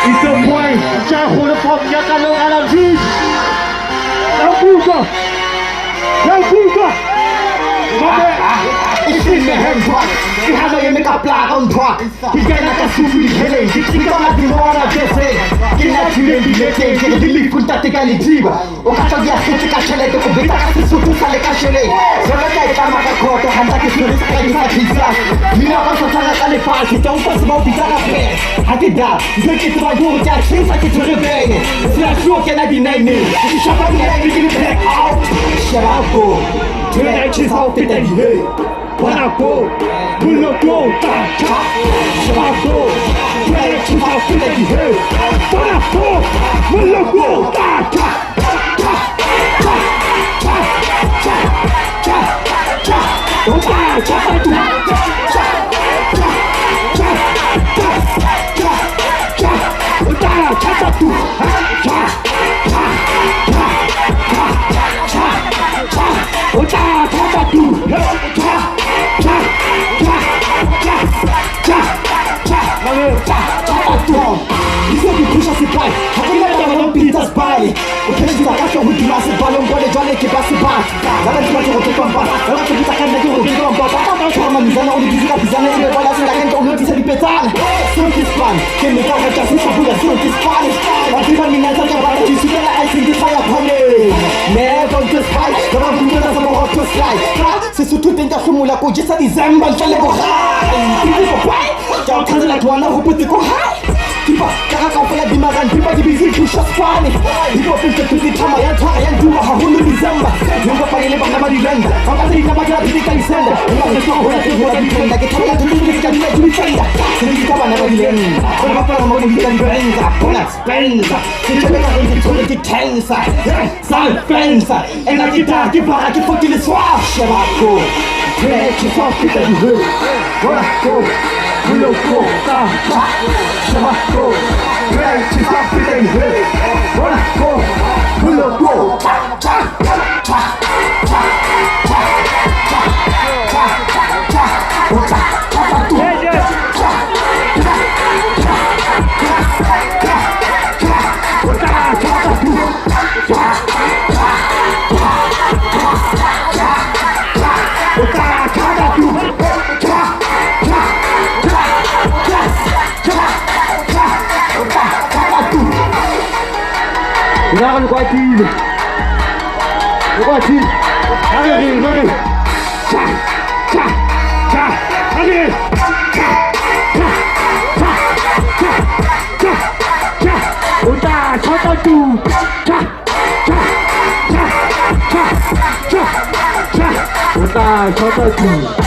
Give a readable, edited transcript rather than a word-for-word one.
Il te pointe, tiens, on le prend bien calor à la vie. La bouga. La bouga. Ich bin mir Hemdrock, ich habe hier mit der Plage und Rock. Ich kenne das zu viel Killing, ich krieg doch mal die Morde Jesse. Ich natürlich die Lete, ich will die Punta de Galitiva. O cachorro de achete, cachele, do cubita, casi su tu sale cachele. Solo que hay cama cacoto, handa que su risca y sacrifica. Mira cosa sana cale fácil, então posso mal pisar na frente. Aqui dá, vê que tu vai burro, te achisa que tu rebene. Se achou que é de neném, chapa de reggae, que ele black out. Xeraco, tu é que salta e tem rei. Guanaco, Bulloco, Taca, Xeraco, tu é que salta e tem rei. Guanaco, Bulloco, Taca. Isso que puxa se pai, aquele cara não pinta as baile. O que eles dizem que é muito massa, balão, gole, jole, que bate bate. Ela te bate, eu vou tomar, ela te bate a carne que eu vou tomar. Toma, mizana, onde diz que pisana, ele vai lá, se dá quem não precisa de petar. São que spam, que me dá que assim, sabe, são que spam. A primeira menina que vai te subir lá, é assim que sai a pane. Never to spy, eu vou vir para essa morra to slide. Se isso tudo tem que assumir a coisa de zamba, já levou high. Tipo, pai, já o caso lá que eu não vou poder correr. Tiba, kaka kau pula di makan, tiba di busy push-up spani. Hidup pun tertutup sama yang dua hahulu di zamba. Yang kau paling lepas nama di renda, kau kasih nama kira di kali senda. Yang kau tahu orang tu orang di renda, kita lihat dulu di kali di renda. Sendiri kita mana nama di renda, kau apa nama di kali renda, pola spensa. Kita lihat orang di toilet di tensa, sal pensa. Enak kita foto di swap. Xeraco, crack, só fica de rei. Guanaco, Bulloco, Taca, Xeraco, crack, só fica de rei. Guanaco, Bulloco, Taca, Jangan kau hati, kau hati, hari, cah, hari, udah, kata tu, udah, kata tu.